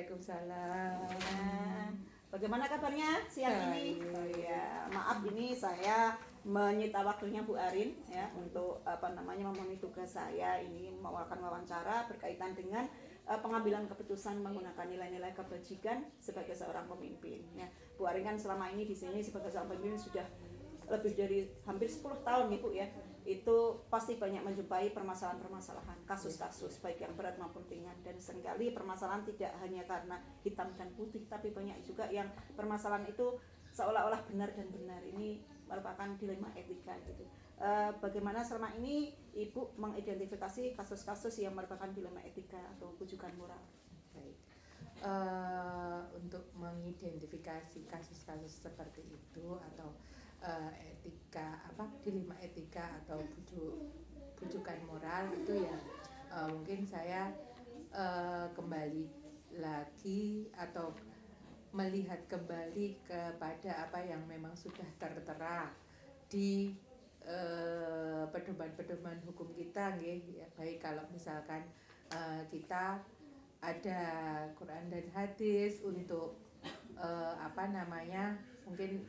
Waalaikumsalam. Bagaimana kabarnya siang ini? Oh ya, maaf ini saya menyita waktunya Bu Arin ya untuk memenuhi tugas saya ini melakukan wawancara berkaitan dengan pengambilan keputusan menggunakan nilai-nilai kebajikan sebagai seorang pemimpin. Ya, Bu Arin kan selama ini di sini sebagai seorang pemimpin sudah lebih dari hampir 10 tahun nih Bu ya. Itu pasti banyak menjumpai permasalahan-permasalahan, kasus-kasus baik yang berat maupun ringan, dan seringkali permasalahan tidak hanya karena hitam dan putih, tapi banyak juga yang permasalahan itu seolah-olah benar dan benar. Ini merupakan dilema etika gitu. Bagaimana selama ini Ibu mengidentifikasi kasus-kasus yang merupakan dilema etika atau bujukan moral? Baik. Untuk mengidentifikasi kasus-kasus seperti itu atau dilema etika atau bujukan moral itu ya, mungkin saya kembali lagi atau melihat kembali kepada apa yang memang sudah tertera di pedoman-pedoman hukum kita, ya, baik kalau misalkan kita ada Quran dan hadis untuk mungkin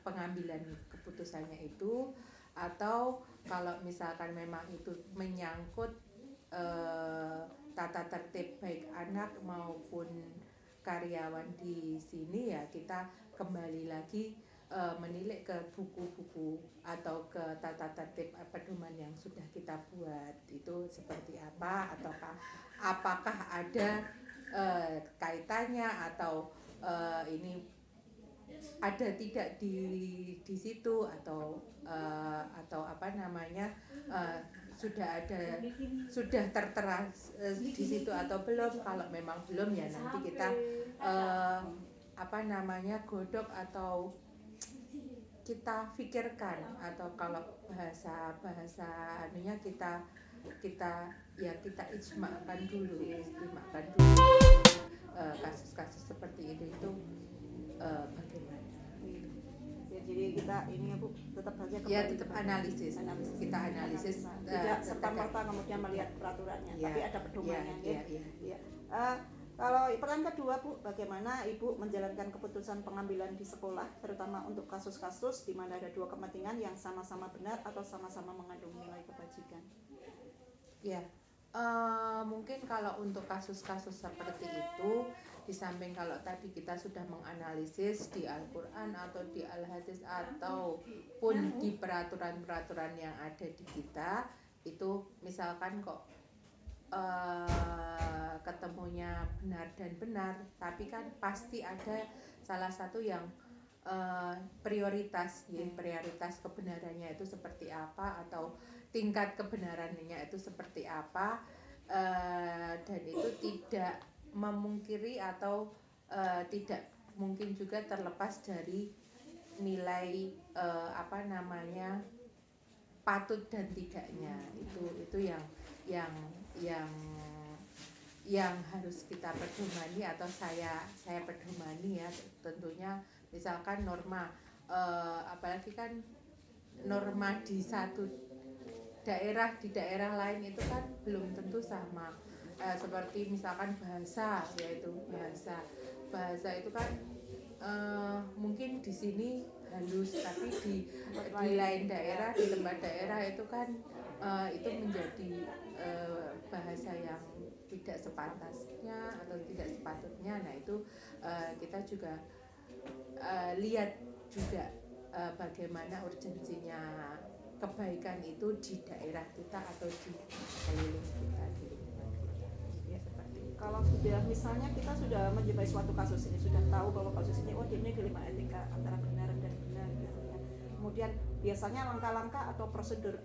pengambilan keputusannya itu, atau kalau misalkan memang itu menyangkut tata tertib baik anak maupun karyawan di sini, ya kita kembali lagi menilik ke buku-buku atau ke tata tertib pedoman yang sudah kita buat itu seperti apa, ataukah apakah ada kaitannya atau ini ada tidak di situ, atau sudah tertera di situ atau belum. Kalau memang belum, ya nanti kita godok atau kita pikirkan, atau kalau bahasa anunya kita ijmakan dulu kasus-kasus seperti itu bagaimana. Ya, jadi kita ini ya Bu, tetap saja tetap analisis. Kita analisis tidak serta-merta kemudian melihat peraturannya, tapi ada pedomannya. Kalau pertanyaan kedua Bu, bagaimana Ibu menjalankan keputusan pengambilan di sekolah, terutama untuk kasus-kasus di mana ada dua kepentingan yang sama-sama benar atau sama-sama mengandung nilai kebajikan? Ya, mungkin kalau untuk kasus-kasus seperti itu, di samping kalau tadi kita sudah menganalisis di Al-Quran atau di Al-Hadis ataupun di peraturan-peraturan yang ada di kita, itu misalkan kok ketemunya benar dan benar, tapi kan pasti ada salah satu yang prioritas kebenarannya itu seperti apa, atau tingkat kebenarannya itu seperti apa, dan itu tidak memungkiri atau tidak mungkin juga terlepas dari nilai patut dan tidaknya. Itu yang harus kita pedomani, atau saya pedomani ya. Tentunya misalkan norma, apalagi kan norma di satu daerah di daerah lain itu kan belum tentu sama. Seperti misalkan bahasa itu kan mungkin di sini halus, tapi di lain daerah, di tempat daerah itu kan itu menjadi bahasa yang tidak sepantasnya atau tidak sepatutnya. Nah itu kita juga lihat juga bagaimana urgensinya kebaikan itu di daerah kita atau di sekeliling kita, di lingkungan kita. Ya, seperti itu. Kalau sudah misalnya kita sudah menjumpai suatu kasus ini, sudah tahu bahwa kasus ini ini dilema etika antara benar dan benar gitu ya. Kemudian biasanya langkah-langkah atau prosedur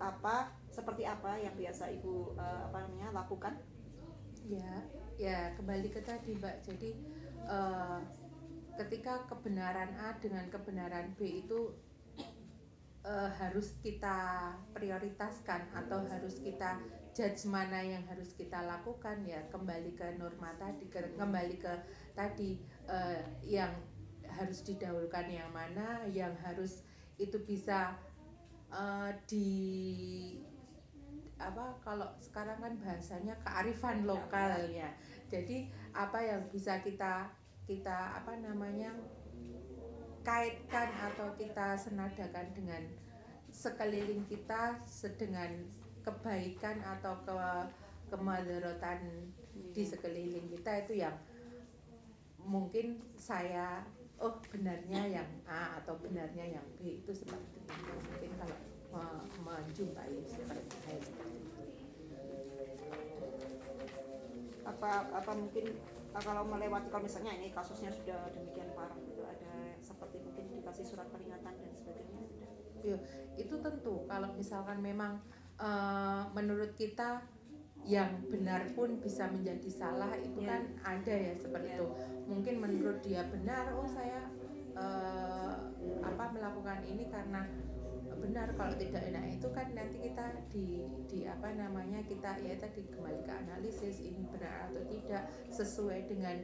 seperti apa yang biasa Ibu lakukan? Ya kembali ke tadi Mbak. Jadi ketika kebenaran A dengan kebenaran B itu harus kita prioritaskan atau harus kita judge mana yang harus kita lakukan, ya kembali ke norma tadi, kembali ke tadi yang harus didahulukan yang mana, yang harus itu bisa kalau sekarang kan bahasanya kearifan lokalnya. Jadi apa yang bisa kita kita apa namanya kaitkan atau kita senadakan dengan sekeliling kita dengan kebaikan atau kemadaratan di sekeliling kita, itu yang mungkin saya benarnya yang A atau benarnya yang B, itu seperti itu mungkin kalau menjumpai seperti hal seperti itu. Apa mungkin kalau melewati, kalau misalnya ini kasusnya sudah demikian parah gitu, ada seperti mungkin dikasih surat peringatan dan sebagainya? Ya, itu tentu kalau misalkan memang menurut kita yang benar pun bisa menjadi salah, itu kan ada ya seperti itu. Mungkin menurut dia benar, saya melakukan ini karena benar, kalau tidak enak itu kan nanti kita di apa namanya, kita ya tadi kembali ke analisis ini benar atau tidak sesuai dengan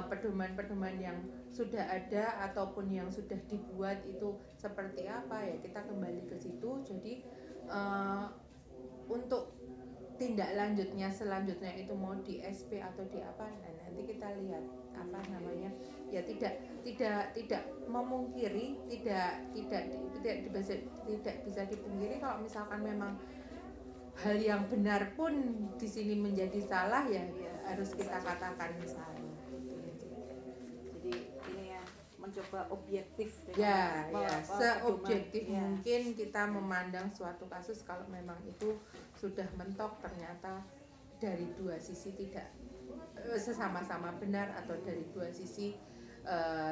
pedoman-pedoman yang sudah ada ataupun yang sudah dibuat itu seperti apa, ya kita kembali ke situ. Jadi untuk tindak lanjutnya selanjutnya itu mau di SP atau di apa, nah nanti kita lihat apa namanya, ya tidak memungkiri, tidak bisa dipungkiri kalau misalkan memang hal yang benar pun di sini menjadi salah, ya harus kita katakan salah. Jadi ini ya, mencoba objektif ya seobjektif mungkin kita memandang suatu kasus kalau memang itu sudah mentok ternyata dari dua sisi tidak sesama-sama benar atau dari dua sisi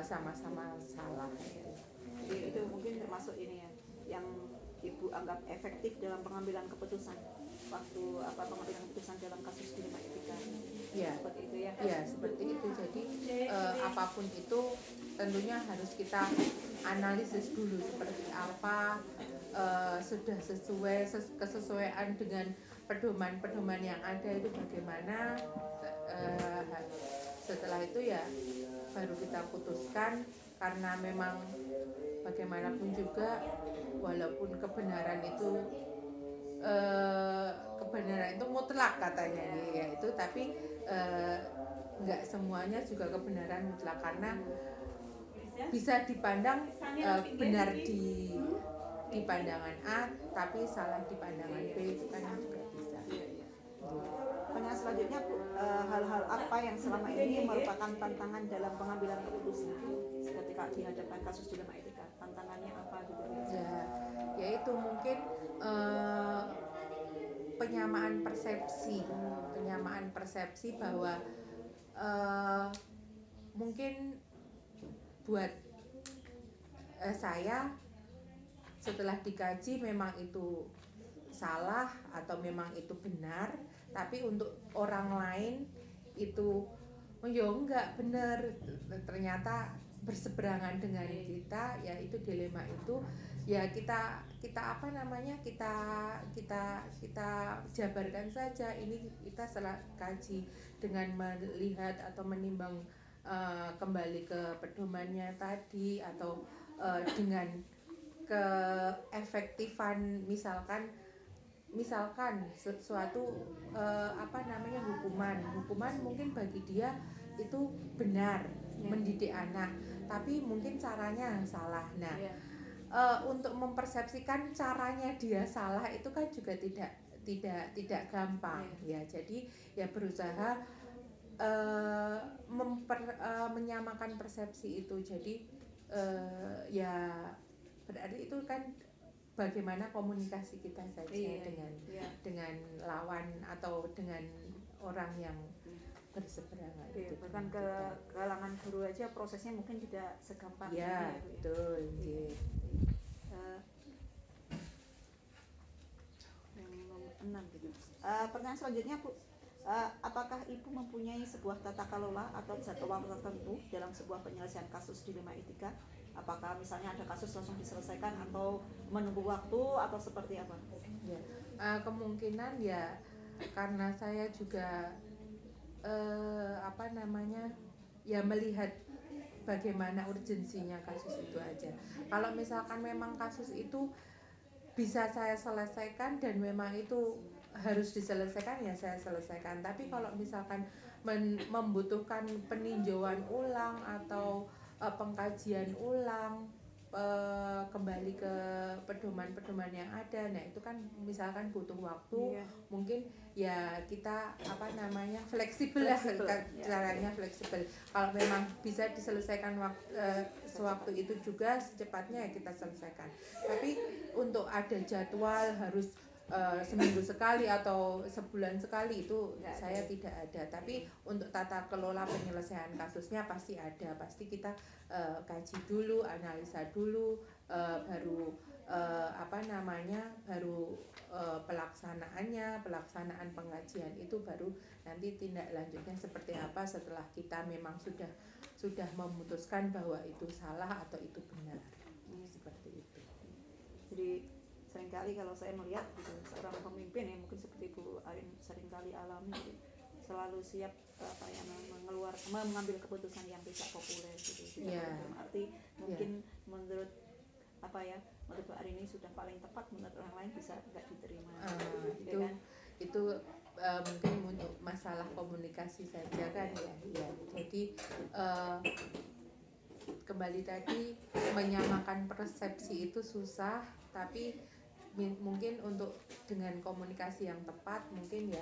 sama-sama salah. Jadi itu mungkin termasuk ini ya yang Ibu anggap efektif dalam pengambilan keputusan waktu pengambilan keputusan dalam kasus dilema etika. Ya, seperti itu ya. Ya, seperti itu. Jadi apapun itu tentunya harus kita analisis dulu seperti apa, sudah sesuai kesesuaian dengan pedoman-pedoman yang ada itu bagaimana. Setelah itu ya baru kita putuskan, karena memang bagaimanapun juga walaupun kebenaran itu mutlak katanya ya itu, tapi nggak semuanya juga kebenaran mutlak, karena bisa dipandang benar di pandangan A tapi salah di pandangan B, itu kan juga bisa. Pertanyaan selanjutnya, Bu, hal-hal apa yang selama ini merupakan tantangan dalam pengambilan keputusan ketika dihadapkan kasus dilema etika? Tantangannya apa gitu? Yaitu mungkin penyamaan persepsi bahwa mungkin buat saya setelah dikaji memang itu salah atau memang itu benar, tapi untuk orang lain itu enggak benar, ternyata berseberangan dengan kita, ya itu dilema itu ya kita apa namanya, kita jabarkan saja. Ini kita setelah kaji dengan melihat atau menimbang kembali ke pedomannya tadi, atau dengan keefektifan misalkan sesuatu hukuman mungkin bagi dia itu benar mendidik anak, tapi mungkin caranya yang salah. Nah, untuk mempersepsikan caranya dia salah itu kan juga tidak gampang. Ya, jadi ya berusaha menyamakan persepsi itu. Jadi ya berarti itu kan bagaimana komunikasi kita saja dengan lawan atau dengan orang yang berseberangan. Bahkan ke kalangan guru aja prosesnya mungkin tidak segampang. Betul. Yang nomor 6 gitu. Pertanyaan selanjutnya, Bu, apakah Ibu mempunyai sebuah tata kelola atau jadwal tertentu dalam sebuah penyelesaian kasus dilema etika? Apakah misalnya ada kasus langsung diselesaikan atau menunggu waktu atau seperti apa? Kemungkinan ya karena saya juga melihat bagaimana urgensinya kasus itu aja. Kalau misalkan memang kasus itu bisa saya selesaikan dan memang itu harus diselesaikan ya saya selesaikan. Tapi kalau misalkan membutuhkan peninjauan ulang atau pengkajian ulang, kembali ke pedoman-pedoman yang ada, nah itu kan misalkan butuh waktu, mungkin ya kita fleksibel lah, caranya fleksibel. Kalau memang bisa diselesaikan sewaktu itu juga secepatnya ya kita selesaikan. Tapi untuk ada jadwal harus seminggu sekali atau sebulan sekali itu saya tidak ada. Tapi untuk tata kelola penyelesaian kasusnya pasti ada. Pasti kita kaji dulu, analisa dulu, baru pelaksanaan pengajian itu baru nanti tindak lanjutnya seperti apa setelah kita memang sudah memutuskan bahwa itu salah atau itu benar. Seperti itu. Jadi seringkali kalau saya melihat gitu, seorang pemimpin ya mungkin seperti Bu Arin seringkali alami gitu, selalu siap mengambil keputusan yang tidak populer gitu. Dalam arti mungkin menurut menurut Bu Arin ini sudah paling tepat, menurut orang lain bisa nggak diterima. Itu mungkin untuk masalah komunikasi saja kan ya. Jadi kembali tadi menyamakan persepsi itu susah, tapi mungkin untuk dengan komunikasi yang tepat mungkin ya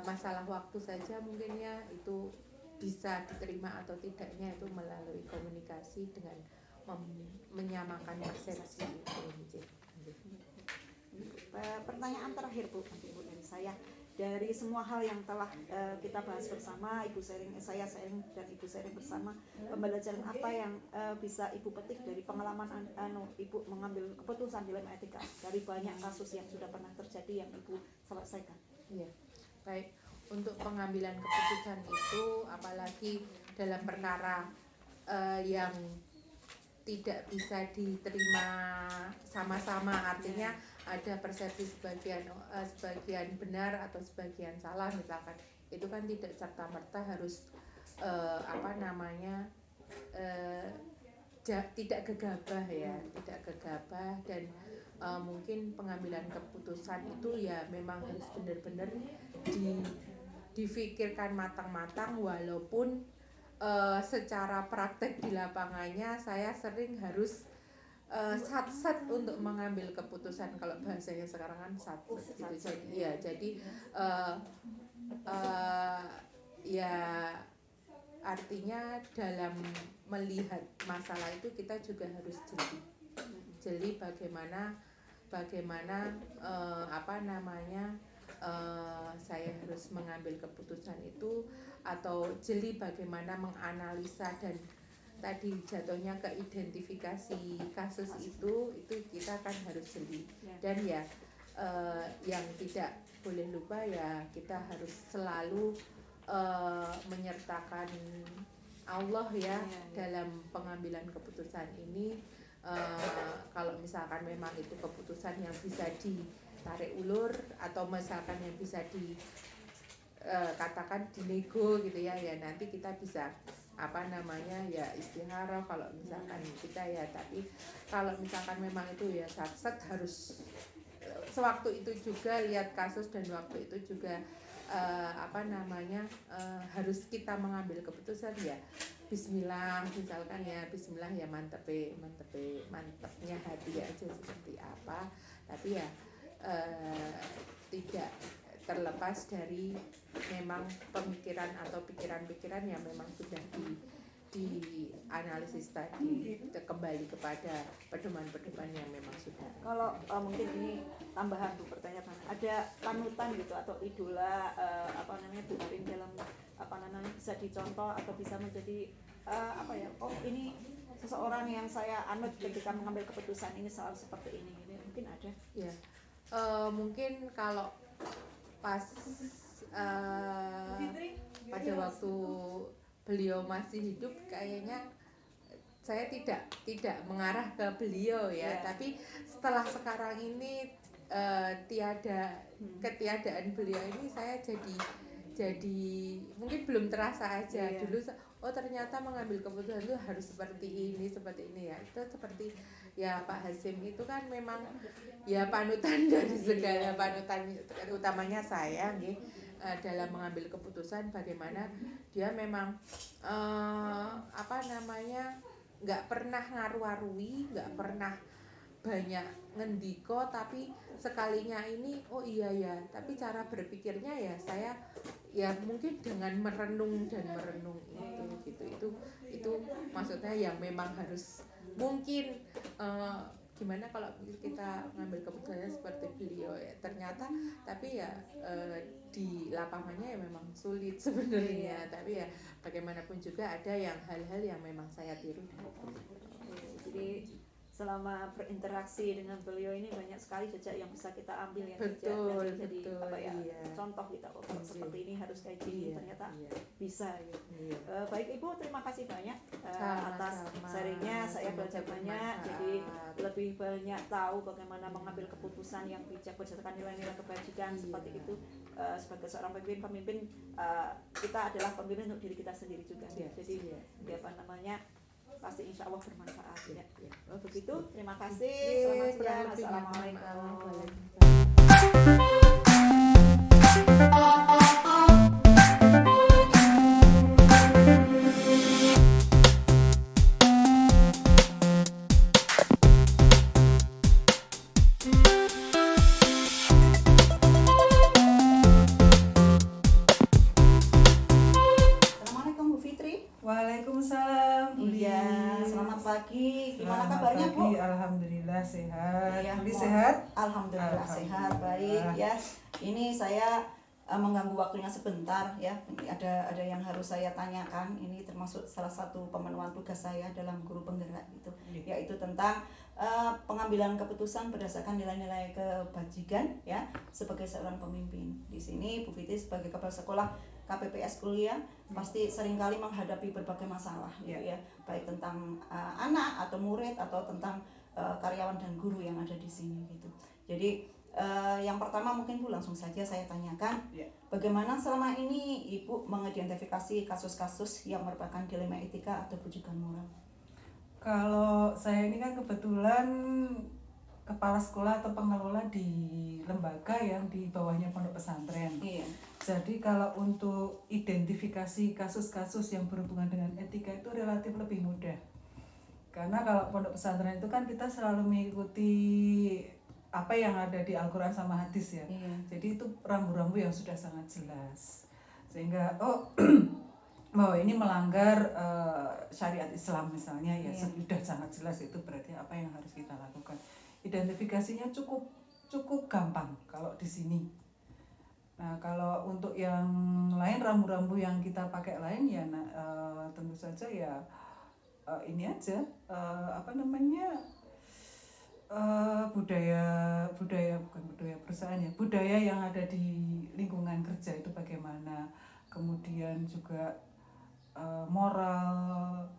masalah waktu saja mungkin ya itu bisa diterima atau tidaknya itu melalui komunikasi dengan menyamakan persepsi itu. Pertanyaan terakhir Bu dari saya, dari semua hal yang telah kita bahas bersama, Ibu sharing, saya sharing dan Ibu sharing bersama, pembelajaran apa yang bisa Ibu petik dari pengalaman Ibu mengambil keputusan dilema etika dari banyak kasus yang sudah pernah terjadi yang Ibu selesaikan? Iya, baik. Untuk pengambilan keputusan itu, apalagi dalam perkara yang tidak bisa diterima sama-sama, artinya ada persepsi sebagian benar atau sebagian salah misalkan, itu kan tidak serta-merta harus tidak gegabah ya, tidak gegabah, dan mungkin pengambilan keputusan itu ya memang harus benar-benar difikirkan matang-matang, walaupun secara praktek di lapangannya saya sering harus sat-sat untuk mengambil keputusan, kalau bahasanya sekarang kan sat-sat gitu. Jadi artinya dalam melihat masalah itu kita juga harus jeli bagaimana saya harus mengambil keputusan itu, atau jeli bagaimana menganalisa dan tadi jatuhnya ke identifikasi kasus itu kita kan harus jeli. Dan ya yang tidak boleh lupa ya, kita harus selalu menyertakan Allah ya dalam pengambilan keputusan ini. Kalau misalkan memang itu keputusan yang bisa ditarik ulur atau misalkan yang bisa katakan dinego gitu ya, nanti kita bisa istikharah kalau misalkan kita ya. Tapi kalau misalkan memang itu ya sat harus sewaktu itu juga lihat kasus, dan waktu itu juga harus kita mengambil keputusan ya bismillah misalkan ya, bismillah ya, mantepnya hati aja seperti apa. Tapi ya tidak terlepas dari memang pemikiran atau pikiran-pikiran yang memang sudah dianalisis tadi, kembali kepada pedoman-pedoman yang memang sudah. Kalau mungkin ini tambahan Bu, pertanyaan, ada panutan gitu atau idola Bu Arin dalam bisa dicontoh atau bisa menjadi ini seseorang yang saya anut ketika mengambil keputusan ini selalu seperti ini gitu, mungkin ada? Ya, mungkin kalau pas pada waktu beliau masih hidup kayaknya saya tidak mengarah ke beliau ya, tapi setelah sekarang ini ketiadaan beliau ini saya jadi mungkin belum terasa aja. Dulu oh ternyata mengambil keputusan itu harus seperti ini ya. Itu seperti ya Pak Hasim itu kan memang ya panutan dari segala panutan, utamanya saya nih, dalam mengambil keputusan bagaimana dia memang apa namanya, nggak pernah ngaru-arui, nggak pernah banyak ngendiko, tapi sekalinya ini oh iya ya, tapi cara berpikirnya ya saya ya mungkin dengan merenung dan merenung itu gitu, itu maksudnya yang memang harus mungkin gimana kalau kita ngambil keputusannya seperti beliau ya ternyata, tapi ya di lapangannya ya memang sulit sebenarnya, tapi ya bagaimanapun juga ada yang hal-hal yang memang saya tiru. Jadi selama berinteraksi dengan beliau ini banyak sekali jejak yang bisa kita ambil ya, betul, jejak yang jadi betul, apa ya, iya. contoh kita kalau seperti ini harus kayak gini, ternyata bisa gitu. Baik Ibu, terima kasih banyak atas sharingnya, saya belajar banyak, jadi lebih banyak tahu bagaimana mengambil keputusan yang bijak berdasarkan nilai-nilai kebajikan seperti itu. Sebagai seorang pemimpin kita adalah pemimpin untuk diri kita sendiri juga, jadi ya apa namanya, pasti insya Allah bermanfaat ya. Begitu, terima kasih. Selamat siang. Assalamualaikum. Assalamualaikum Bu Fitri. Waalaikumsalam. Iya, selamat pagi. Gimana kabarnya Bu? Alhamdulillah sehat. Ya, sehat? Alhamdulillah sehat, baik ya. Ini saya mengganggu waktunya sebentar ya. Ada yang harus saya tanyakan. Ini termasuk salah satu pemenuhan tugas saya dalam guru penggerak itu, yaitu tentang pengambilan keputusan berdasarkan nilai-nilai kebajikan ya sebagai seorang pemimpin. Di sini Bu Fitri sebagai kepala sekolah KPPS kuliah pasti seringkali menghadapi berbagai masalah gitu ya, baik tentang anak atau murid atau tentang karyawan dan guru yang ada di sini gitu. Jadi yang pertama mungkin Bu langsung saja saya tanyakan, bagaimana selama ini Ibu mengidentifikasi kasus-kasus yang merupakan dilema etika atau bujukan moral? Kalau saya ini kan kebetulan kepala sekolah atau pengelola di lembaga yang di bawahnya pondok pesantren. Iya. Jadi kalau untuk identifikasi kasus-kasus yang berhubungan dengan etika itu relatif lebih mudah. Karena kalau pondok pesantren itu kan kita selalu mengikuti apa yang ada di Al-Quran sama hadis ya. Jadi itu rambu-rambu yang sudah sangat jelas. Sehingga bahwa ini melanggar syariat Islam misalnya ya sudah sangat jelas, itu berarti apa yang harus kita lakukan. Identifikasinya cukup gampang kalau di sini. Nah, kalau untuk yang lain, rambu-rambu yang kita pakai lain ya tentu saja ya ini aja budaya yang ada di lingkungan kerja itu bagaimana, kemudian juga moral,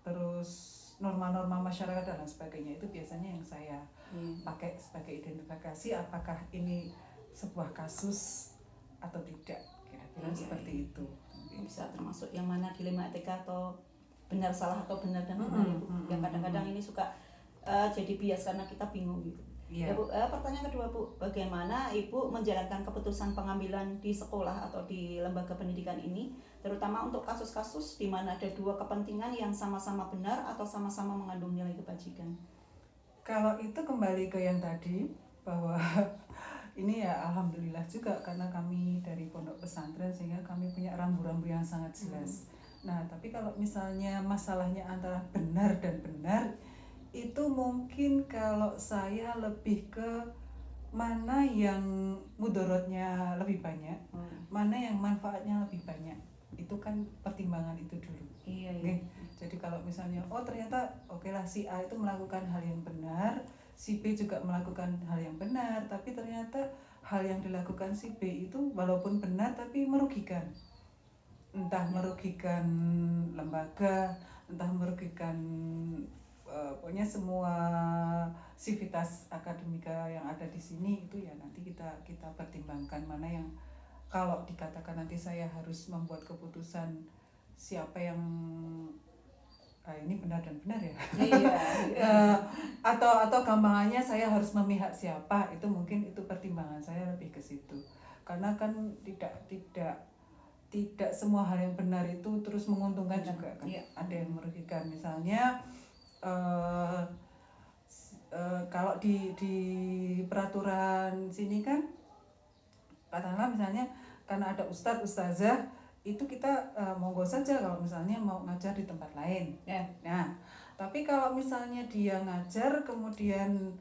terus norma-norma masyarakat dan lain sebagainya, itu biasanya yang saya pakai sebagai identifikasi apakah ini sebuah kasus atau tidak, kira-kira seperti itu. Bisa termasuk yang mana dilema etika atau benar salah atau benar dan benar itu yang kadang-kadang ini suka jadi bias karena kita bingung gitu. Ya Bu, pertanyaan kedua Bu, bagaimana Ibu menjalankan keputusan pengambilan di sekolah atau di lembaga pendidikan ini, terutama untuk kasus-kasus di mana ada dua kepentingan yang sama-sama benar atau sama-sama mengandung nilai kebajikan? Kalau itu kembali ke yang tadi, bahwa ini ya alhamdulillah juga karena kami dari pondok pesantren sehingga kami punya rambu-rambu yang sangat jelas. Nah, tapi kalau misalnya masalahnya antara benar dan benar, itu mungkin kalau saya lebih ke mana yang mudorotnya lebih banyak, mana yang manfaatnya lebih banyak. Itu kan pertimbangan itu dulu. Okay? Jadi kalau misalnya ternyata lah si A itu melakukan hal yang benar, si B juga melakukan hal yang benar, tapi ternyata hal yang dilakukan si B itu walaupun benar tapi merugikan. Entah merugikan lembaga, entah merugikan pokoknya semua sivitas akademika yang ada di sini, itu ya nanti kita pertimbangkan mana yang kalau dikatakan nanti saya harus membuat keputusan siapa yang ini benar dan benar ya. Iya. Atau gampangannya saya harus memihak siapa, itu mungkin itu pertimbangan saya lebih ke situ. Karena kan tidak semua hal yang benar itu terus menguntungkan juga kan. Iya. Ada yang merugikan. Misalnya kalau di peraturan sini kan katakanlah misalnya karena ada ustadz ustazah itu kita monggo saja kalau misalnya mau ngajar di tempat lain. Nah, tapi kalau misalnya dia ngajar kemudian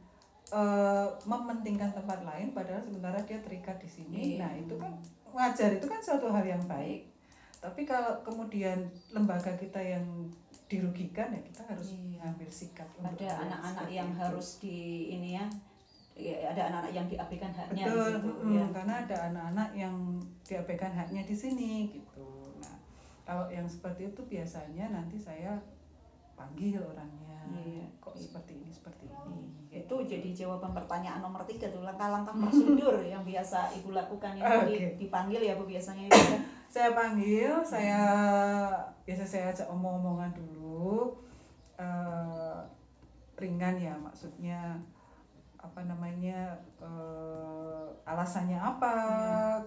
mementingkan tempat lain padahal sementara dia terikat di sini. Nah, itu kan ngajar itu kan suatu hal yang baik. Tapi kalau kemudian lembaga kita yang dirugikan ya kita harus ngambil sikap. Ada anak-anak yang harus di ini ya, ada anak-anak yang diabaikan haknya. Betul, gitu, ya. Karena ada anak-anak yang diabaikan haknya di sini gitu. Nah, kalau yang seperti itu biasanya nanti saya panggil orangnya. Kok seperti ini itu jadi jawaban pertanyaan nomor 3 tuh, langkah-langkah prosedur yang biasa Ibu lakukan ini. Dipanggil ya Bu biasanya itu ya. Saya panggil, biasa saya ajak omong-omongan dulu, ringan ya, maksudnya apa namanya, alasannya apa,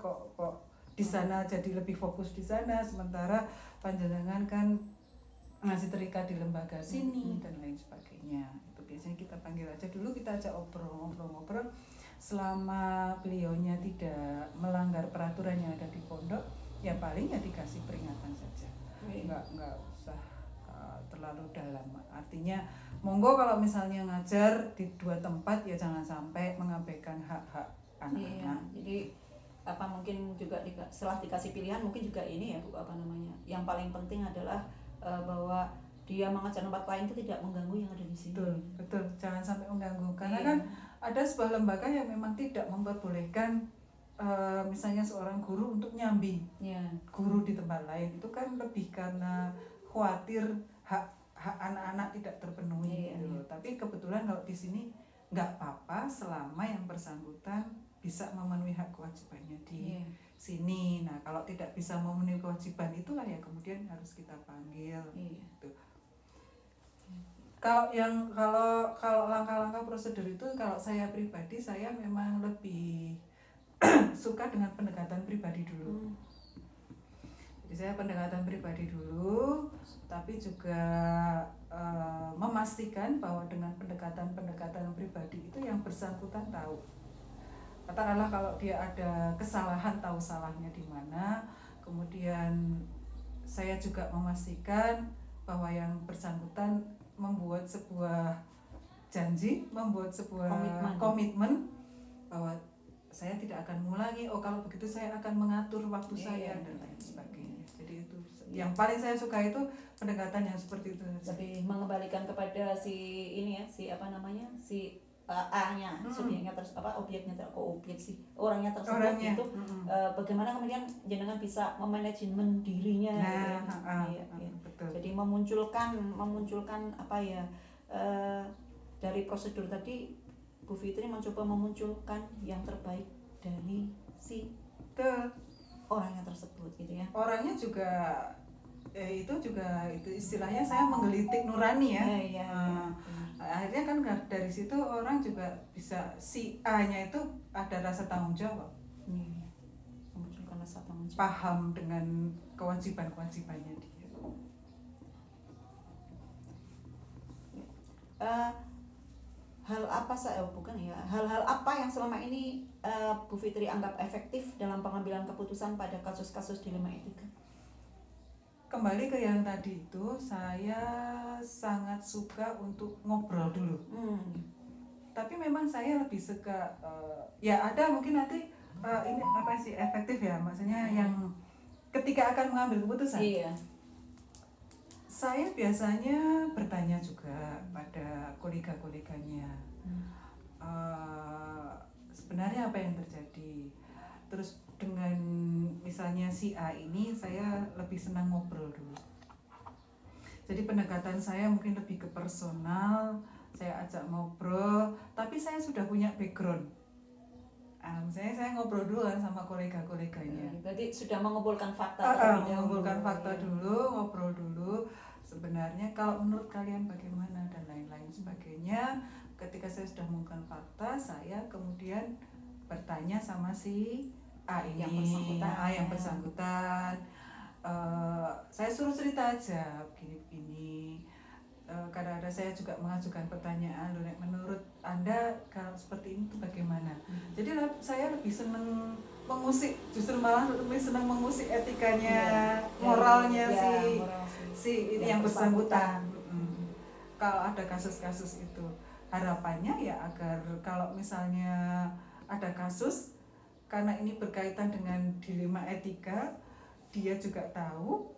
kok di sana jadi lebih fokus di sana, sementara panjenengan kan masih terikat di lembaga sini dan lain sebagainya. Itu biasanya kita panggil aja dulu, kita ajak ngobrol-ngobrol. Selama beliaunya tidak melanggar peraturan yang ada di pondok, ya paling ya dikasih peringatan saja. Nggak usah terlalu dalam. Artinya monggo kalau misalnya ngajar di 2 tempat ya jangan sampai mengabaikan hak-hak anak-anak. Jadi mungkin juga setelah dikasih pilihan mungkin juga ini ya Bu, yang paling penting adalah bahwa dia mengajar tempat lain itu tidak mengganggu yang ada di sini. Betul, jangan sampai mengganggu. Karena kan ada sebuah lembaga yang memang tidak memperbolehkan misalnya seorang guru untuk nyambi guru di tempat lain. Itu kan lebih karena khawatir hak anak-anak tidak terpenuhi. Tapi kebetulan kalau di sini nggak apa-apa selama yang bersangkutan bisa memenuhi hak kewajibannya di sini. Nah, kalau tidak bisa memenuhi kewajiban itulah yang kemudian harus kita panggil. Gitu. Kalau langkah-langkah prosedur itu, kalau saya pribadi saya memang lebih suka dengan pendekatan pribadi dulu. Jadi saya pendekatan pribadi dulu, tapi juga memastikan bahwa dengan pendekatan pribadi itu yang bersangkutan tahu. Katakanlah kalau dia ada kesalahan, tahu salahnya di mana. Kemudian saya juga memastikan bahwa yang bersangkutan membuat sebuah janji, membuat sebuah komitmen bahwa saya tidak akan mengulangi. Kalau begitu saya akan mengatur waktu saya dan lain sebagainya. Jadi itu yang paling saya suka, itu pendekatan yang seperti itu. Lebih mengembalikan kepada si A-nya, subjeknya orangnya tersebut itu bagaimana kemudian jenengan bisa memanajemen dirinya. Betul. Jadi memunculkan dari prosedur tadi Bu Fitri mencoba memunculkan yang terbaik dari si orangnya tersebut gitu ya. Orangnya juga itu istilahnya saya menggelitik nurani ya. Akhirnya kan dari situ orang juga bisa, si A-nya itu ada rasa tanggung jawab, memunculkan rasa tanggung jawab, paham dengan kewajibannya dia. Hal-hal apa yang selama ini Bu Fitri anggap efektif dalam pengambilan keputusan pada kasus-kasus dilema etika? Kembali ke yang tadi itu, saya sangat suka untuk ngobrol dulu. Tapi memang saya lebih suka ya ada mungkin nanti ini apa sih efektif ya, maksudnya yang ketika akan mengambil keputusan. Saya biasanya bertanya juga pada kolega-koleganya, sebenarnya apa yang terjadi. Terus dengan misalnya si A ini saya lebih senang ngobrol dulu. Jadi pendekatan saya mungkin lebih ke personal, saya ajak ngobrol, tapi saya sudah punya background. Misalnya saya ngobrol dulu kan sama kolega-koleganya. Berarti sudah mengumpulkan fakta Mengumpulkan fakta dulu, ngobrol dulu. Sebenarnya kalau menurut kalian bagaimana dan lain-lain sebagainya. Ketika saya sudah mengumpulkan fakta, saya kemudian bertanya sama si A ini, yang bersangkutan. Saya suruh cerita aja begini-begini. Kadang-kadang saya juga mengajukan pertanyaan, menurut Anda kalau seperti ini tuh bagaimana? Jadi saya lebih senang mengusik, justru malah lebih senang mengusik etikanya, moralnya si ini yang bersangkutan. Kalau ada kasus-kasus itu, harapannya ya agar kalau misalnya ada kasus, karena ini berkaitan dengan dilema etika, dia juga tahu,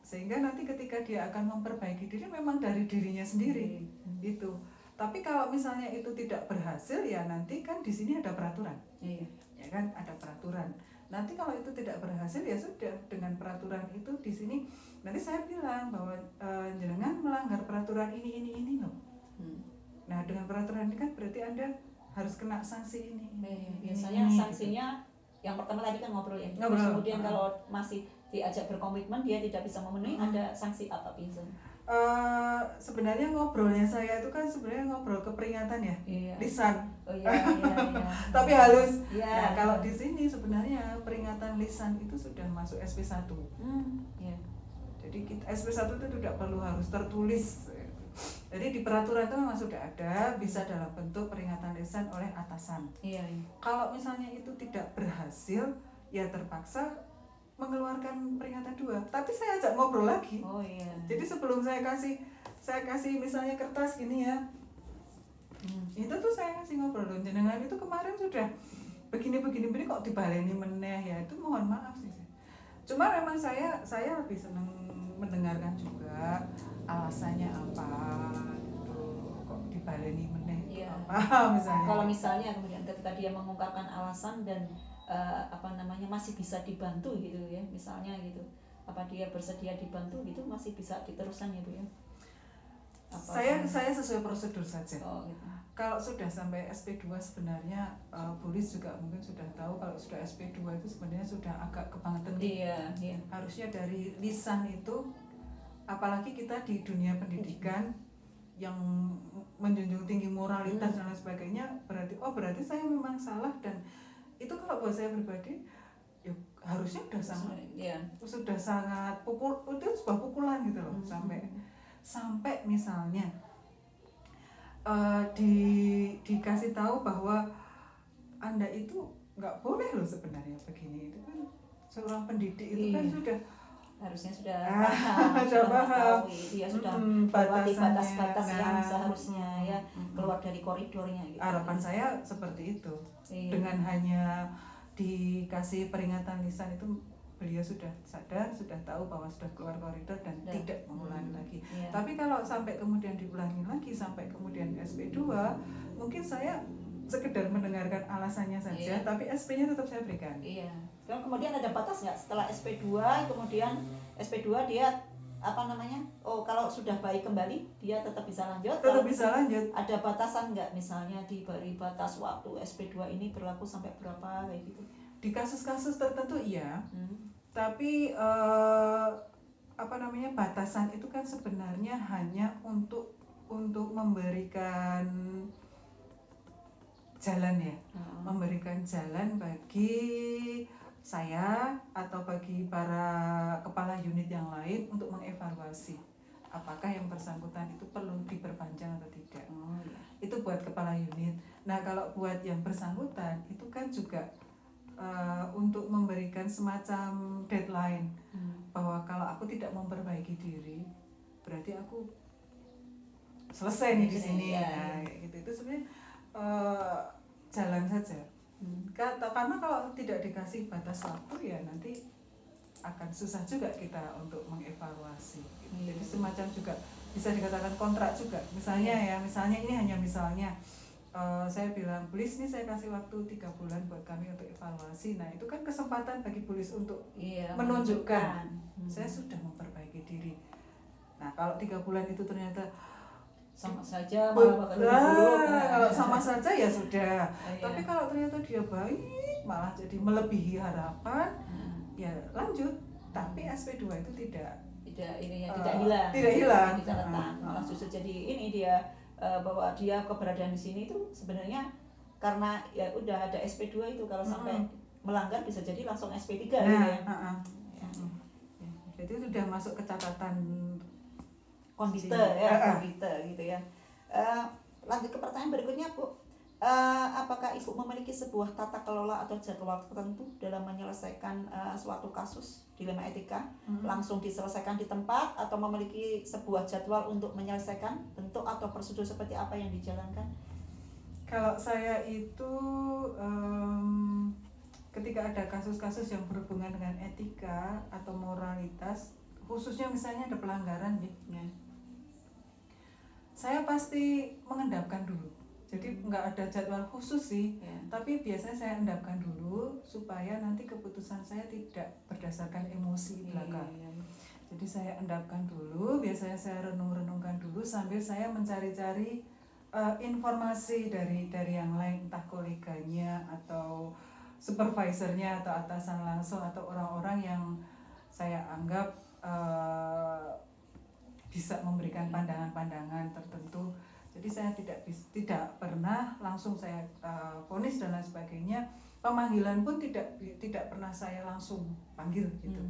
sehingga nanti ketika dia akan memperbaiki diri memang dari dirinya sendiri gitu. Tapi kalau misalnya itu tidak berhasil, ya nanti kan di sini ada peraturan, ya kan, ada peraturan. Nanti kalau itu tidak berhasil, ya sudah, dengan peraturan itu di sini nanti saya bilang bahwa jenengan melanggar peraturan ini loh. Nah, dengan peraturan ini kan berarti Anda harus kena sanksi ini. Biasanya sanksinya yang pertama tadi kan ngobrol ya. Kemudian kalau masih diajak berkomitmen dia tidak bisa memenuhi, ada sanksi apa biasanya? Sebenarnya ngobrolnya saya itu kan sebenarnya ngobrol keperingatan ya, lisan. Tapi halus. Nah, kalau di sini sebenarnya peringatan lisan itu sudah masuk SP1. Jadi SP1 itu tidak perlu harus tertulis. Jadi di peraturan itu memang sudah ada, bisa dalam bentuk peringatan lisan oleh atasan. Kalau misalnya itu tidak berhasil, ya terpaksa mengeluarkan peringatan 2. Tapi saya ajak ngobrol lagi. Jadi sebelum saya kasih misalnya kertas gini ya, itu tuh saya kasih ngobrol, jenengan itu kemarin sudah begini kok dibaleni meneh ya, itu mohon maaf sih. Cuma memang saya lebih senang mendengarkan juga alasannya apa gitu, kok dibaleni meneh apa misalnya. Kalau misalnya kemudian ketika dia mengungkapkan alasan dan masih bisa dibantu gitu ya, misalnya gitu, apa dia bersedia dibantu gitu, masih bisa diteruskan ya Bu ya? Saya sesuai prosedur saja. Gitu. Kalau sudah sampai SP2 sebenarnya Bulis juga mungkin sudah tahu, kalau sudah SP2 itu sebenarnya sudah agak kebangetan. Harusnya dari lisan itu, apalagi kita di dunia pendidikan yang menjunjung tinggi moralitas dan lain sebagainya, berarti saya memang salah. Dan itu kalau buat saya pribadi, ya harusnya sudah sangat pukul, itu sebuah pukulan gitu loh. Sampai misalnya dikasih tahu bahwa Anda itu nggak boleh loh sebenarnya begini. Itu kan seorang pendidik itu kan harusnya sudah paham, dia sudah melewati batas-batas yang seharusnya ya keluar dari koridornya gitu. Harapan saya seperti itu. Dengan hanya dikasih peringatan lisan itu, beliau sudah sadar, sudah tahu bahwa sudah keluar koridor dan tidak mengulangi lagi. Tapi kalau sampai kemudian diulangi lagi, sampai kemudian SP2, mungkin saya sekedar mendengarkan alasannya saja, tapi SP-nya tetap saya berikan. Kemudian ada batas nggak setelah SP2, kemudian SP2 dia kalau sudah baik kembali dia tetap bisa lanjut? Tetap bisa lanjut. Ada batasan nggak, misalnya diberi batas waktu SP2 ini berlaku sampai berapa kayak gitu? Di kasus-kasus tertentu iya. Tapi batasan itu kan sebenarnya hanya untuk memberikan jalan ya, memberikan jalan bagi saya atau bagi para kepala unit yang lain untuk mengevaluasi apakah yang bersangkutan itu perlu diperpanjang atau tidak. Itu buat kepala unit. Nah, kalau buat yang bersangkutan itu kan juga untuk memberikan semacam deadline, bahwa kalau aku tidak memperbaiki diri, berarti aku selesai nih di sini. Gitu. Itu sebenarnya jalan saja. Karena kalau tidak dikasih batas waktu, ya nanti akan susah juga kita untuk mengevaluasi. Jadi semacam juga bisa dikatakan kontrak juga. Misalnya ini hanya misalnya. Saya bilang, Bulis, ini saya kasih waktu 3 bulan buat kami untuk evaluasi. Nah, itu kan kesempatan bagi Bulis untuk menunjukkan saya sudah memperbaiki diri. Nah, kalau 3 bulan itu ternyata sama saja malah bakal lebih buruk. Kalau sama saja ya sudah. Iya. Tapi kalau ternyata dia baik malah jadi melebihi harapan, ya lanjut. Tapi SP2 itu tidak hilang. Tidak hilang. Tidak retak. Malah justru jadi ini dia bahwa dia keberadaan di sini itu sebenarnya karena ya udah ada SP2 itu, kalau sampai melanggar bisa jadi langsung SP3 gitu ya. Jadi sudah masuk ke catatan Kondite gitu ya. Lanjut ke pertanyaan berikutnya, Bu. Apakah Ibu memiliki sebuah tata kelola atau jadwal tertentu dalam menyelesaikan suatu kasus dilema etika? Langsung diselesaikan di tempat atau memiliki sebuah jadwal untuk menyelesaikan? Bentuk atau prosedur seperti apa yang dijalankan? Kalau saya itu ketika ada kasus-kasus yang berhubungan dengan etika atau moralitas, khususnya misalnya ada pelanggaran ya, saya pasti mengendapkan dulu. Jadi nggak ada jadwal khusus sih, tapi biasanya saya endapkan dulu supaya nanti keputusan saya tidak berdasarkan emosi belaka. Jadi saya endapkan dulu, biasanya saya renung-renungkan dulu sambil saya mencari-cari informasi dari yang lain, entah koleganya atau supervisornya atau atasan langsung atau orang-orang yang saya anggap bisa memberikan pandangan-pandangan tertentu. Jadi saya tidak pernah langsung saya vonis dan lain sebagainya. Pemanggilan pun tidak pernah saya langsung panggil gitu.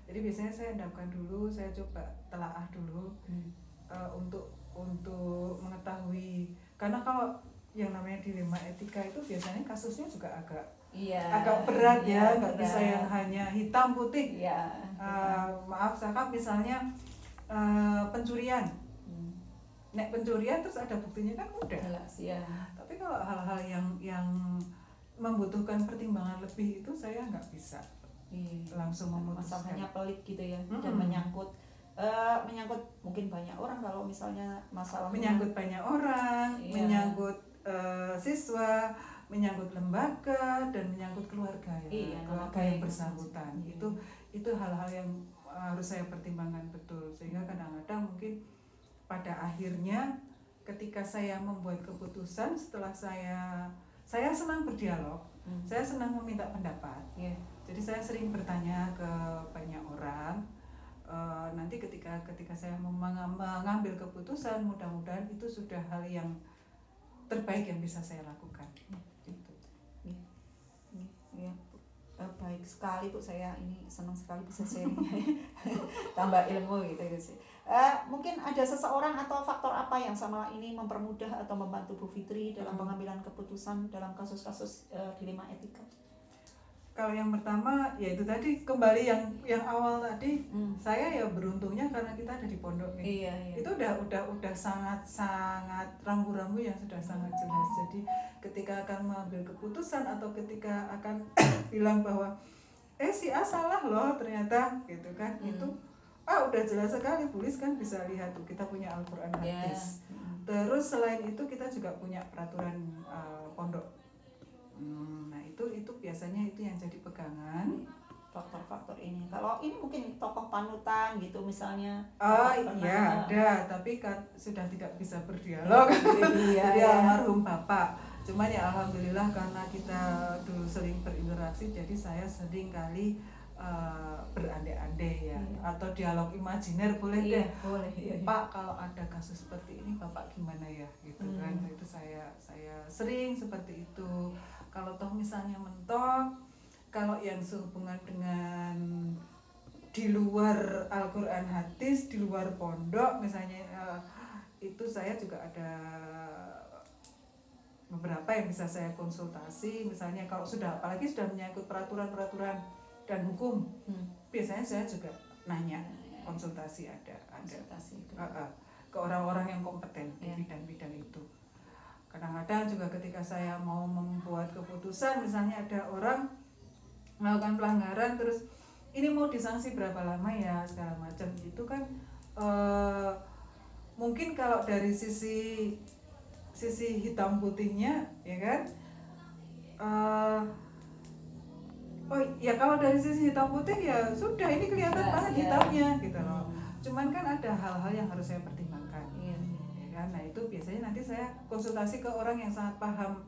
Jadi biasanya saya endapkan dulu, saya coba telaah dulu untuk mengetahui, karena kalau yang namanya dilema etika itu biasanya kasusnya juga agak berat ya, nggak bisa yang hanya hitam putih. Maaf, misalkan misalnya pencurian. Nek pencurian terus ada buktinya kan udah. Jelas, ya. Tapi kalau hal-hal yang membutuhkan pertimbangan lebih itu saya nggak bisa langsung memutuskan. Masalahnya pelik gitu ya, dan menyangkut mungkin banyak orang. Kalau misalnya masalah menyangkut banyak orang, menyangkut siswa, menyangkut lembaga dan menyangkut keluarga ya, keluarga yang bersangkutan. Itu hal-hal yang harus saya pertimbangkan betul, sehingga kadang-kadang mungkin pada akhirnya ketika saya membuat keputusan, setelah saya senang berdialog, saya senang meminta pendapat. Jadi saya sering bertanya ke banyak orang. Nanti ketika saya mengambil keputusan, mudah-mudahan itu sudah hal yang terbaik yang bisa saya lakukan. Gitu. Baik sekali Bu, saya ini senang sekali bisa sharing tambah ilmu gitu sih. Mungkin ada seseorang atau faktor apa yang sama ini mempermudah atau membantu Bu Fitri dalam pengambilan keputusan dalam kasus-kasus dilema etika? Kalau yang pertama ya itu tadi, kembali yang awal tadi, saya ya beruntungnya karena kita ada di pondok nih. Itu udah sangat rambu-rambu yang sudah sangat jelas. Jadi ketika akan mengambil keputusan atau ketika akan bilang bahwa si A salah loh ternyata gitu kan, itu udah jelas sekali, tulis kan bisa lihat tuh, kita punya Al-Quran hadis. Terus selain itu kita juga punya peraturan pondok. Nah itu biasanya itu yang jadi pegangan. Faktor-faktor ini. Kalau ini mungkin tokoh panutan gitu misalnya. Iya ada, tapi kan sudah tidak bisa berdialog. Jadi almarhum bapak. Cuman ya alhamdulillah karena kita dulu sering berinteraksi, jadi saya sering kali berandai-andai ya, atau dialog imajiner boleh deh. Boleh. Pak, kalau ada kasus seperti ini Bapak gimana ya gitu kan. Itu saya sering seperti itu. Kalau toh misalnya mentok, kalau yang sehubungan dengan di luar Al-Quran hadis, di luar pondok misalnya, itu saya juga ada beberapa yang bisa saya konsultasi. Misalnya kalau apalagi sudah menyangkut peraturan-peraturan dan hukum, biasanya saya juga nanya, konsultasi ada ke orang-orang yang kompeten di bidang-bidang itu. Kadang-kadang juga ketika saya mau membuat keputusan, misalnya ada orang melakukan pelanggaran, terus ini mau disanksi berapa lama ya segala macam, itu kan mungkin kalau dari sisi hitam putihnya ya kan, kalau dari sisi hitam putih ya sudah, ini kelihatan banget hitamnya gitu loh. Cuman kan ada hal-hal yang harus saya pertimbangkan. kan. Nah itu biasanya nanti saya konsultasi ke orang yang sangat paham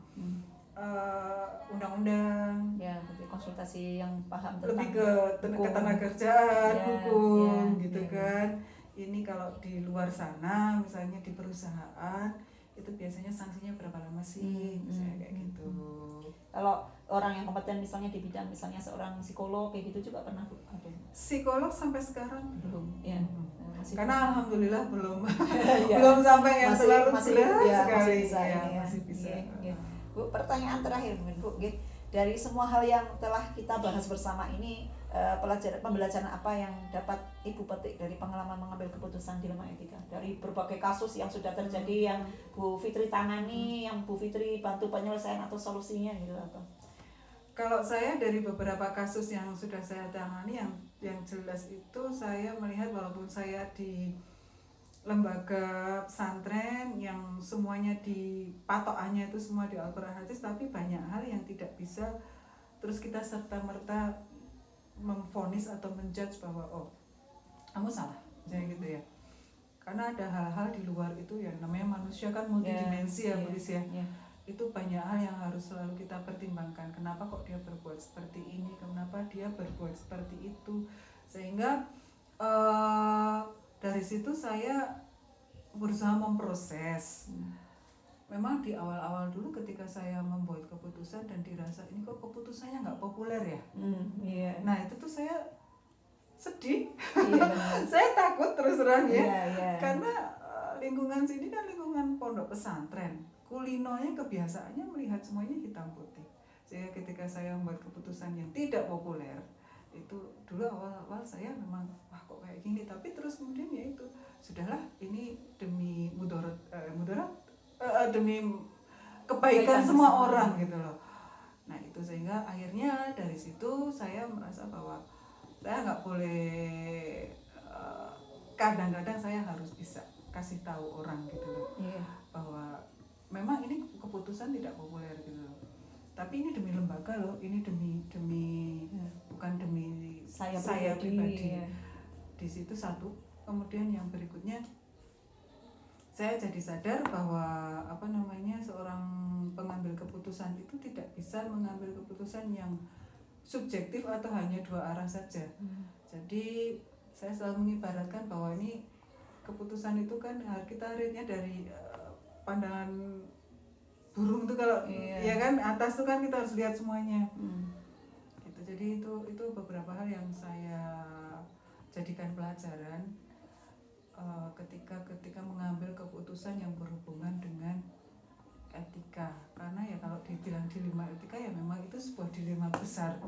undang-undang, Ya, berarti konsultasi yang paham tentang lebih ke hukum. ketenagakerjaan, Ya, hukum ya, gitu ya. kan. Ini kalau di luar sana misalnya di perusahaan itu biasanya sanksinya berapa lama sih, misalnya kayak gitu. Kalau orang yang kompeten misalnya di bidang misalnya seorang psikolog kayak gitu juga pernah Bu? Ada? Psikolog sampai sekarang Belum, ya. Masih karena alhamdulillah belum Ya. belum sampai yang Masih- terlalu masih- berat ya, sekali. masih bisa Ya, ini ya. masih bisa. Iya, iya. Bu, pertanyaan terakhir mungkin Bu, nggih. Dari semua hal yang telah kita bahas bersama ini, pembelajaran apa yang dapat Ibu petik dari pengalaman mengambil keputusan dilema etika dari berbagai kasus yang sudah terjadi, yang Bu Fitri tangani, yang Bu Fitri bantu penyelesaian atau solusinya gitu apa? Kalau saya dari beberapa kasus yang sudah saya tangani, yang jelas itu saya melihat walaupun saya di lembaga pesantren yang semuanya di patokannya itu semua di Al-Quran Hadis, tapi banyak hal yang tidak bisa terus kita serta-merta memvonis atau menjudge bahwa oh kamu salah, misalnya gitu ya. Karena ada hal-hal di luar itu yang namanya manusia kan multidimensi ya, Bu Lis ya. Itu banyak hal yang harus selalu kita pertimbangkan. Kenapa kok dia berbuat seperti ini? Kenapa dia berbuat seperti itu? Sehingga dari situ saya berusaha memproses. Memang di awal-awal dulu ketika saya membuat keputusan dan dirasa ini kok keputusannya nggak populer ya. Nah itu tuh saya sedih. Saya takut terus terang ya. Karena lingkungan sini kan lingkungan pondok pesantren. Kulinonya kebiasaannya melihat semuanya hitam putih. Sehingga ketika saya membuat keputusan yang tidak populer, itu dulu awal-awal saya memang wah kok kayak gini, tapi terus kemudian ya itu sudahlah, ini demi mudarat demi kebaikan semua orang gitu loh. Nah itu sehingga akhirnya dari situ saya merasa bahwa saya nggak boleh kadang-kadang saya harus bisa kasih tahu orang gitu loh, bahwa memang ini keputusan tidak populer gitu loh. Tapi ini demi lembaga loh, ini demi bukan demi saya pribadi. Di situ satu. Kemudian yang berikutnya saya jadi sadar bahwa seorang pengambil keputusan itu tidak bisa mengambil keputusan yang subjektif atau hanya dua arah saja. Jadi saya selalu mengibaratkan bahwa ini keputusan itu kan kita lihatnya dari pandangan burung tuh, kalau ya kan atas tuh kan kita harus lihat semuanya. Gitu. Jadi itu beberapa hal yang saya jadikan pelajaran ketika mengambil keputusan yang berhubungan dengan etika. Karena ya kalau dibilang dilema etika ya memang itu sebuah dilema besar.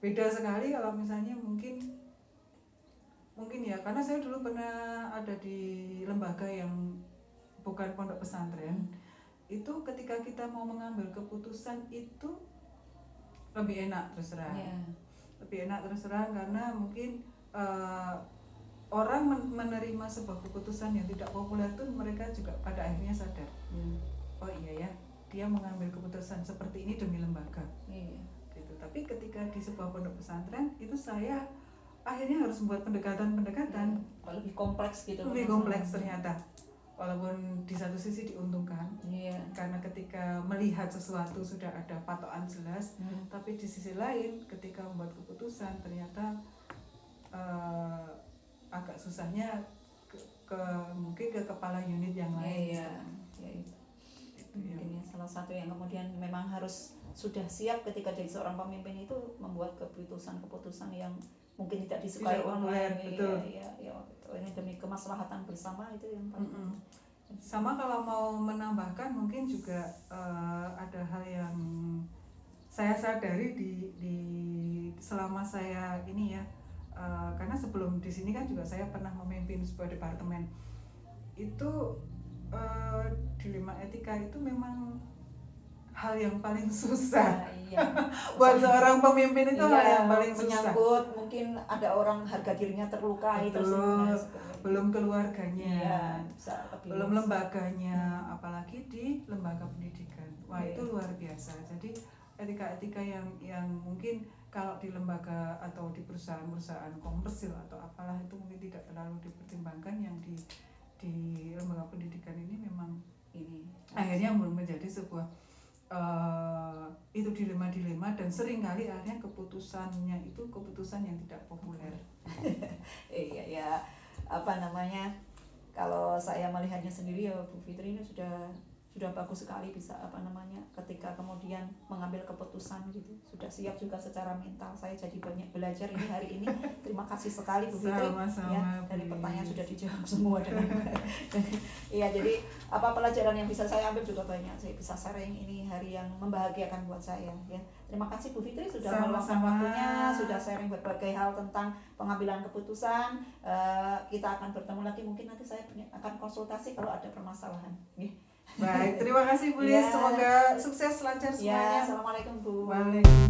Beda sekali kalau misalnya mungkin ya, karena saya dulu pernah ada di lembaga yang bukan pondok pesantren. Itu ketika kita mau mengambil keputusan itu lebih enak terus terang. Lebih enak terus terang karena mungkin orang menerima sebuah keputusan yang tidak populer itu mereka juga pada akhirnya sadar. Oh iya ya, dia mengambil keputusan seperti ini demi lembaga. Gitu. Tapi ketika di sebuah pondok pesantren itu saya akhirnya harus membuat pendekatan. Lebih kompleks gitu. Lebih kompleks ternyata. Walaupun di satu sisi diuntungkan, karena ketika melihat sesuatu sudah ada patokan jelas, tapi di sisi lain ketika membuat keputusan ternyata agak susahnya mungkin ke kepala unit yang lain. Mungkin ya salah satu yang kemudian memang harus sudah siap ketika jadi seorang pemimpin itu membuat keputusan yang mungkin tidak disukai orang lain. Ini demi kemaslahatan bersama itu yang paling. Sama kalau mau menambahkan mungkin juga ada hal yang saya sadari di selama saya ini ya, karena sebelum di sini kan juga saya pernah memimpin sebuah departemen. Itu dilema etika itu memang hal yang paling susah. Buat seorang pemimpin itu hal yang paling susah. Menyangkut mungkin ada orang harga dirinya terlukai, belum keluarganya, belum lembaganya, apalagi di lembaga pendidikan. Wah itu luar biasa. Jadi etika-etika yang mungkin kalau di lembaga atau di perusahaan-perusahaan komersil atau apalah itu mungkin tidak terlalu dipertimbangkan, yang di lembaga pendidikan sebuah itu dilema-dilema, dan seringkali akhirnya keputusannya itu keputusan yang tidak populer. Iya ya, apa namanya, kalau saya melihatnya sendiri ya Bu Fitri ini sudah bagus sekali, bisa apa namanya, ketika kemudian mengambil keputusan gitu, sudah siap juga secara mental. Saya jadi banyak belajar ini hari ini. Terima kasih sekali Bu Fitri. Sama-sama, Ya, dari pertanyaan sudah dijawab semua dengan iya, jadi apa pelajaran yang bisa saya ambil juga banyak. Saya bisa sharing ini hari yang membahagiakan buat saya ya. Terima kasih Bu Fitri sudah meluangkan waktunya, sudah sharing berbagai hal tentang pengambilan keputusan. Kita akan bertemu lagi, mungkin nanti saya akan konsultasi kalau ada permasalahan ya. Baik, terima kasih Bu Lis. Ya. Semoga sukses, lancar Ya, semuanya. assalamualaikum Bu. Waalaikumsalam.